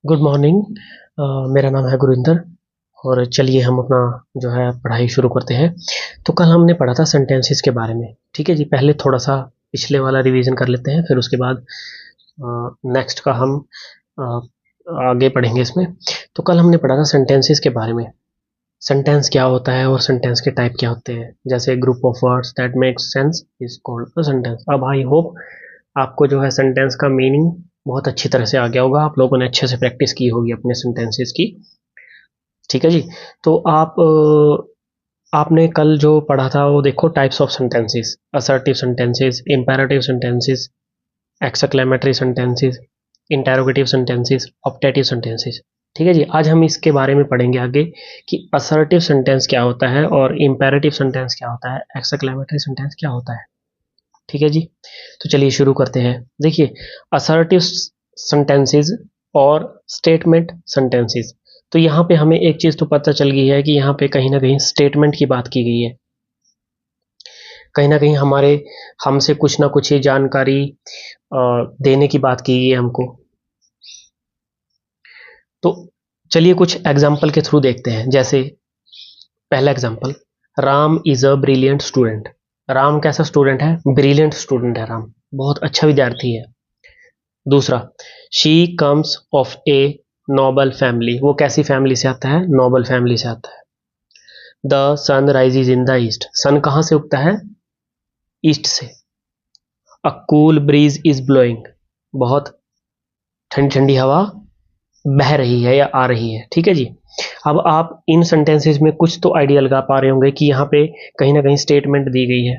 Good morning. मेरा नाम है गुरिंदर और चलिए हम अपना जो है पढ़ाई शुरू करते हैं। तो कल हमने पढ़ा था सेंटेंसेस के बारे में। ठीक है जी, पहले थोड़ा सा पिछले वाला रिवीजन कर लेते हैं, फिर उसके बाद नेक्स्ट का हम अ, आगे पढ़ेंगे इसमें। तो कल हमने पढ़ा था सेंटेंसेस के बारे में। सेंटेंस क्या होता है और सेंटेंस के टाइप क्या होते हैं। जैसे group of words that makes sense is called a sentence. अब आई होप आपको जो है सेंटेंस का मीनिंग बहुत अच्छी तरह से आ गया होगा। आप लोगों ने अच्छे से प्रैक्टिस की होगी अपने सेंटेंसेस की। ठीक है जी। तो आपने कल जो पढ़ा था वो देखो, types of sentences, assertive sentences, imperative sentences, exclamatory sentences, interrogative sentences, optative sentences. ठीक है जी, आज हम इसके बारे में पढ़ेंगे आगे कि असर्टिव सेंटेंस क्या होता है और इंपेरेटिव सेंटेंस क्या होता है, एक्सक्लेमेटरी सेंटेंस क्या होता है। ठीक है जी। तो चलिए शुरू करते हैं। देखिए, असर्टिव सेंटेंसेस और स्टेटमेंट सेंटेंसेस। तो यहाँ पे हमें एक चीज़ तो पता चल गई है कि यहाँ पे कहीं ना कहीं स्टेटमेंट की बात की गई है। कहीं ना कहीं हमारे हमसे कुछ ना कुछ ये जानकारी देने की बात की गई है हमको। तो चलिए कुछ एग्जाम्पल के थ्रू देखते हैं। जैसे पहला example, Ram is a brilliant student. Ram कैसा स्टूडेंट है? ब्रिलियंट स्टूडेंट है राम, बहुत अच्छा विद्यार्थी है। दूसरा, she comes of a noble family. वो कैसी फैमिली से आता है? नोबल फैमिली से आता है। The sun rises in the east. Sun कहाँ से उगता है? ईस्ट से। A cool breeze is blowing. बहुत ठंडी ठंडी हवा बह रही है या आ रही है। ठीक है जी। अब आप इन सेंटेंसेस में कुछ तो आइडिया लगा पा रहे होंगे कि यहाँ पे कहीं ना कहीं स्टेटमेंट दी गई है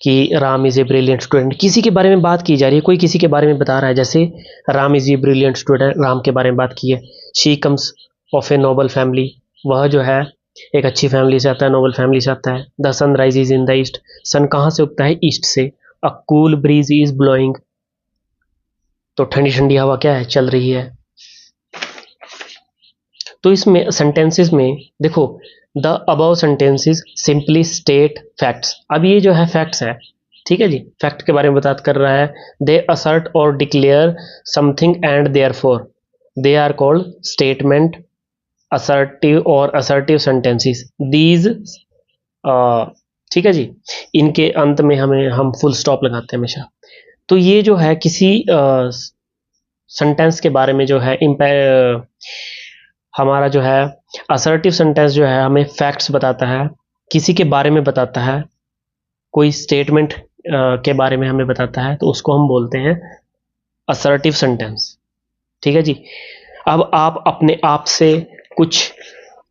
कि Ram is a brilliant student. किसी के बारे में बात की जा रही है, कोई किसी के बारे में बता रहा है। जैसे Ram is a brilliant student, Ram के बारे में बात की है। She comes of a noble family, वह जो है एक अच्छी फैमिली से आता है, नोबल फैमिली से आता है। The sun rises in the east. Sun कहाँ से उगता है? ईस्ट से। A cool breeze is blowing, तो ठंडी ठंडी हवा क्या है? चल रही है। तो इसमें सेंटेंसेस में देखो, the above sentences simply state facts. अब ये जो है फैक्ट्स है। ठीक है जी, फैक्ट के बारे में बात कर रहा है। दे असर्ट और declare something and therefore they are called statement, assertive और असर्टिव सेंटेंसेस। दीज ठीक है जी, इनके अंत में हम फुल स्टॉप लगाते हैं हमेशा। तो ये जो है किसी सेंटेंस के बारे में जो है हमारा जो है असर्टिव सेंटेंस जो है हमें फैक्ट्स बताता है, किसी के बारे में बताता है, कोई स्टेटमेंट के बारे में हमें बताता है, तो उसको हम बोलते हैं असर्टिव सेंटेंस। ठीक है जी। अब आप अपने आप से कुछ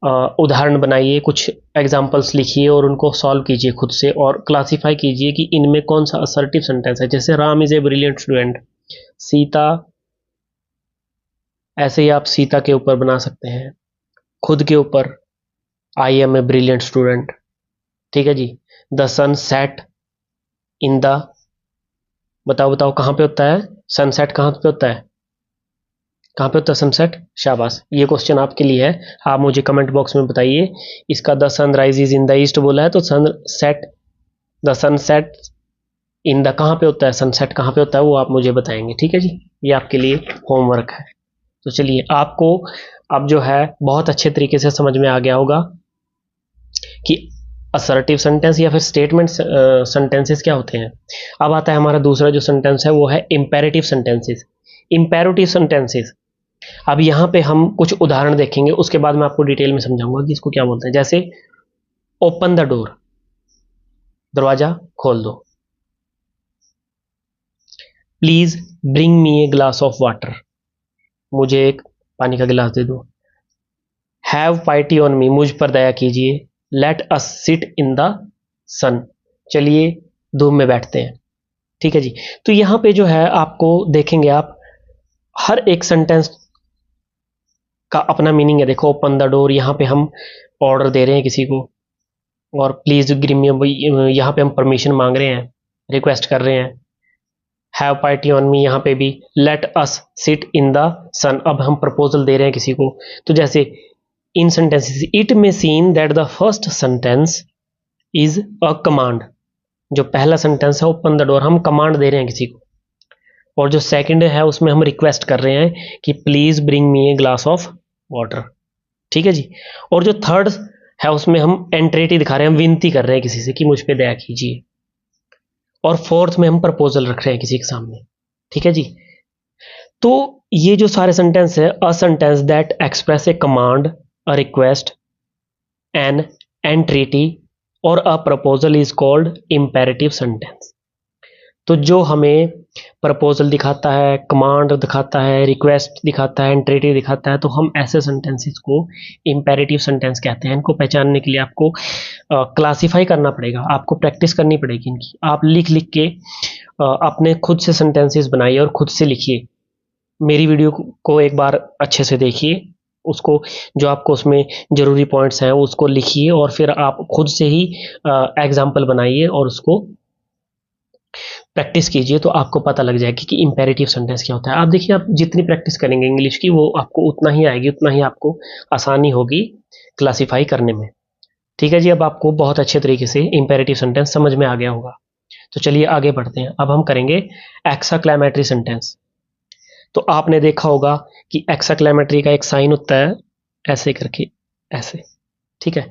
उदाहरण बनाइए, कुछ एग्जाम्पल्स लिखिए और उनको सॉल्व कीजिए खुद से और क्लासीफाई कीजिए कि इनमें कौन सा असर्टिव सेंटेंस है। जैसे Ram is a brilliant student, Sita, ऐसे ही आप सीता के ऊपर बना सकते हैं। खुद के ऊपर, I am a brilliant student. ठीक है जी। The sun set in the, बताओ बताओ कहाँ पे होता है सनसेट? कहाँ पे होता है? कहाँ पे होता है सनसेट? शाबाश, ये क्वेश्चन आपके लिए है। आप मुझे कमेंट बॉक्स में बताइए। इसका the sun rises in the east बोला है, तो sun set, the sun set in the कहाँ पे होता है? सनसेट कहाँ पे होता है वो आप मुझे बताएंगे। ठीक है जी, ये आपके लिए होमवर्क है। तो चलिए, आपको अब जो है बहुत अच्छे तरीके से समझ में आ गया होगा कि असर्टिव सेंटेंस या फिर स्टेटमेंट सेंटेंसेस क्या होते हैं। अब आता है हमारा दूसरा जो सेंटेंस है, वो है इंपेरेटिव सेंटेंसेस। इंपेरेटिव सेंटेंसेस, अब यहाँ पे हम कुछ उदाहरण देखेंगे, उसके बाद मैं आपको डिटेल में समझाऊंगा कि इसको क्या बोलते हैं। जैसे ओपन द डोर, दरवाजा खोल दो। Please bring me a glass of water, मुझे एक पानी का गिलास दे दो। हैव पाइटी ऑन मी, मुझ पर दया कीजिए। Let us sit in the sun, चलिए धूप में बैठते हैं। ठीक है जी। तो यहाँ पे जो है आपको देखेंगे आप, हर एक सेंटेंस का अपना मीनिंग है। देखो, ओपन द डोर, यहाँ पे हम ऑर्डर दे रहे हैं किसी को, और प्लीज गिव मी, यहाँ पे हम परमिशन मांग रहे हैं, रिक्वेस्ट कर रहे हैं। हैव पार्टी ऑन मी, यहाँ पे भी let us sit in the sun, अब हम प्रपोजल दे रहे हैं किसी को। तो जैसे in sentences, it may seem that the first sentence is a command. जो पहला सेंटेंस है ओपन द डोर, हम कमांड दे रहे हैं किसी को। और जो सेकंड है उसमें हम रिक्वेस्ट कर रहे हैं कि please bring me a glass of water, ठीक है जी। और जो थर्ड है उसमें हम एंट्रेटी दिखा रहे हैं, हम विनती कर रहे हैं किसी से कि मुझ पे दया कीजिए। और फोर्थ में हम प्रपोजल रख रहे हैं किसी के सामने, ठीक है जी। तो ये जो सारे सेंटेंस है, a sentence that express a command, a request, an entreaty और a proposal is called imperative sentence. तो जो हमें प्रपोजल दिखाता है, कमांड दिखाता है, रिक्वेस्ट दिखाता है, एंट्रेटिव दिखाता है, तो हम ऐसे सेंटेंसेस को इंपेरेटिव सेंटेंस कहते हैं। इनको पहचानने के लिए आपको क्लासिफाई करना पड़ेगा, आपको प्रैक्टिस करनी पड़ेगी इनकी। आप लिख लिख के अपने खुद से सेंटेंसेस बनाइए और खुद से लिखिए। मेरी वीडियो को एक बार अच्छे से देखिए, उसको जो आपको उसमें ज़रूरी पॉइंट्स हैं उसको लिखिए और फिर आप खुद से ही एग्जाम्पल बनाइए और उसको प्रैक्टिस कीजिए, तो आपको पता लग जाएगा कि इंपेरेटिव सेंटेंस क्या होता है। आप देखिए, आप जितनी प्रैक्टिस करेंगे इंग्लिश की वो आपको उतना ही आएगी, उतना ही आपको आसानी होगी क्लासिफाई करने में, ठीक है जी। अब आपको बहुत अच्छे तरीके से इंपेरेटिव सेंटेंस समझ में आ गया होगा। तो चलिए आगे बढ़ते हैं। अब हम करेंगे एक्साक्लेमेटरी सेंटेंस। तो आपने देखा होगा कि एक्साक्लेमेटरी का एक साइन होता है ऐसे करके, ऐसे, ठीक है।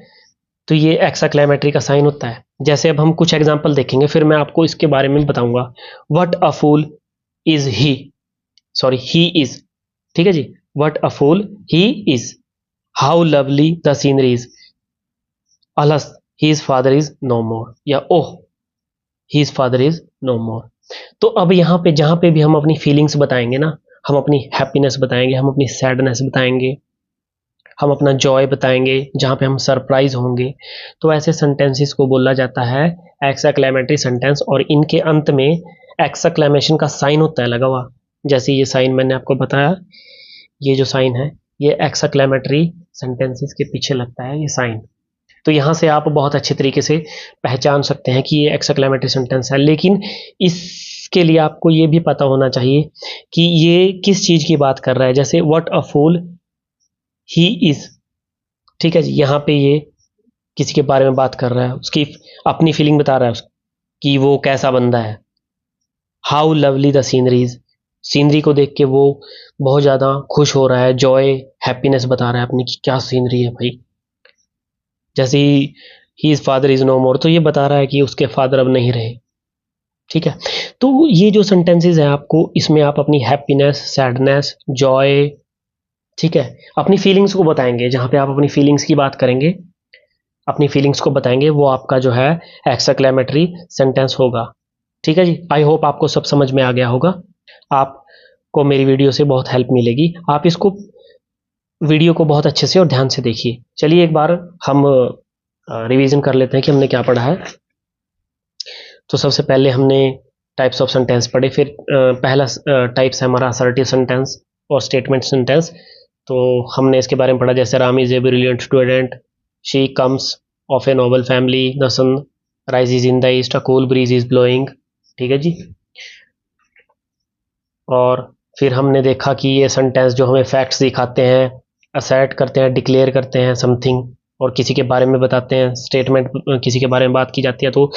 तो ये एक्साक्लेमेटरी का साइन होता है। जैसे अब हम कुछ एग्जांपल देखेंगे, फिर मैं आपको इसके बारे में बताऊंगा। What a fool is he, sorry he is, ठीक है जी। What a fool he is, how lovely the scenery is, alas his father is no more, या oh his father is no more. तो अब यहाँ पे जहाँ पे भी हम अपनी फीलिंग्स बताएंगे ना, हम अपनी हैप्पीनेस बताएंगे, हम अपनी सैडनेस बताएंगे, हम अपना जॉय बताएंगे, जहाँ पे हम सरप्राइज होंगे, तो ऐसे सेंटेंसेस को बोला जाता है एक्साक्लेमेटरी सेंटेंस। और इनके अंत में एक्साक्लेमेशन का साइन होता है लगा हुआ, जैसे ये साइन मैंने आपको बताया, ये जो साइन है ये एक्साक्लेमेटरी सेंटेंसेस के पीछे लगता है ये साइन। तो यहाँ से आप बहुत अच्छे तरीके से पहचान सकते हैं कि ये एक्साक्लेमेटरी सेंटेंस है। लेकिन इसके लिए आपको ये भी पता होना चाहिए कि ये किस चीज़ की बात कर रहा है। जैसे what a fool he is, ठीक है जी, यहाँ पे ये किसी के बारे में बात कर रहा है, उसकी अपनी फीलिंग बता रहा है कि वो कैसा बंदा है। How lovely the sceneries, scenery को देख के वो बहुत ज़्यादा खुश हो रहा है, जॉय हैप्पीनेस बता रहा है अपनी कि क्या सीनरी है भाई। जैसे his father is no more, तो ये बता रहा है कि उसके फादर अब नहीं रहे, ठीक है। तो ये जो सेंटेंसेस हैं आपको, इसमें आप अपनी हैप्पीनेस, सैडनेस, जॉय, ठीक है, अपनी फीलिंग्स को बताएंगे। जहाँ पे आप अपनी फीलिंग्स की बात करेंगे, अपनी फीलिंग्स को बताएंगे, वो आपका जो है एक्साक्लेमेटरी सेंटेंस होगा, ठीक है जी। आई होप आपको सब समझ में आ गया होगा, आपको मेरी वीडियो से बहुत हेल्प मिलेगी। आप इसको वीडियो को बहुत अच्छे से और ध्यान से देखिए। चलिए एक बार हम रिवीजन कर लेते हैं कि हमने क्या पढ़ा है। तो सबसे पहले हमने टाइप्स ऑफ सेंटेंस पढ़े, फिर पहला टाइप्स है हमारा असर्टिव सेंटेंस और स्टेटमेंट सेंटेंस। तो हमने इसके बारे में पढ़ा, जैसे Ram is a brilliant student, she comes of a noble family, the sun rises in the east, a cool breeze is blowing, ठीक है जी। और फिर हमने देखा कि ये सेंटेंस जो हमें फैक्ट्स दिखाते हैं, असर्ट करते हैं, डिक्लेयर करते हैं समथिंग और किसी के बारे में बताते हैं, स्टेटमेंट किसी के बारे में बात की जाती है, तो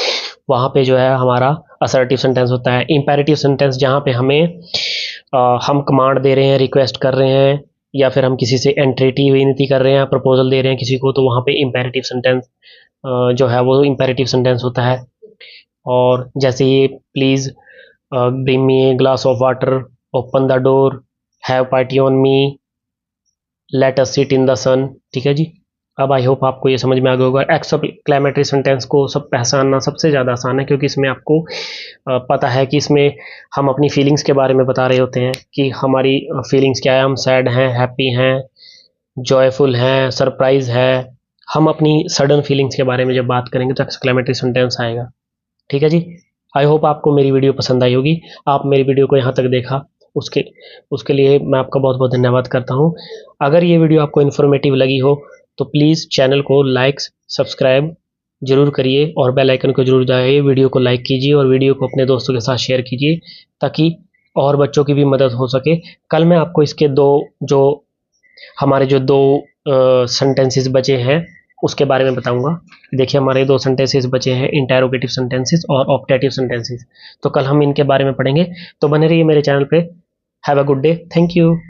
वहाँ पे जो है हमारा असर्टिव सेंटेंस होता है। इंपेरेटिव सेंटेंस जहाँ पे हमें हम कमांड दे रहे हैं, रिक्वेस्ट कर रहे हैं, या फिर हम किसी से एंट्रेटिव विनती कर रहे हैं, प्रपोजल दे रहे हैं किसी को, तो वहाँ पे इंपेरेटिव सेंटेंस जो है वो इंपेरेटिव सेंटेंस होता है। और जैसे ये please bring me a glass of water, open the door, have party on me, let us sit in the sun, ठीक है जी। अब आई होप आपको ये समझ में आ गया होगा। एक्सक्लेमेटरी सेंटेंस को सब पहचानना सबसे ज़्यादा आसान है, क्योंकि इसमें आपको पता है कि इसमें हम अपनी फीलिंग्स के बारे में बता रहे होते हैं कि हमारी फीलिंग्स क्या है, हम सैड हैं, हैप्पी हैं, जॉयफुल हैं, सरप्राइज है। हम अपनी सडन फीलिंग्स के बारे में जब बात करेंगे तो एक्सक्लेमेटरी सेंटेंस आएगा, ठीक है जी। आई होप आपको मेरी वीडियो पसंद आई होगी। आप मेरी वीडियो को यहाँ तक देखा, उसके उसके लिए मैं आपका बहुत बहुत धन्यवाद करता हूँ। अगर ये वीडियो आपको इन्फॉर्मेटिव लगी हो तो प्लीज़ चैनल को लाइक सब्सक्राइब जरूर करिए और बेल आइकन को जरूर दबाइए। वीडियो को लाइक कीजिए और वीडियो को अपने दोस्तों के साथ शेयर कीजिए, ताकि और बच्चों की भी मदद हो सके। कल मैं आपको इसके दो जो हमारे जो दो सेंटेंसेस बचे हैं उसके बारे में बताऊंगा। देखिए हमारे 2 सेंटेंसेस बचे हैं, इंटेरोगेटिव सेंटेंसेस और ऑप्टेटिव सेंटेंसेस। तो कल हम इनके बारे में पढ़ेंगे। तो बने रहिए मेरे चैनल पे। Have a good day. Thank you.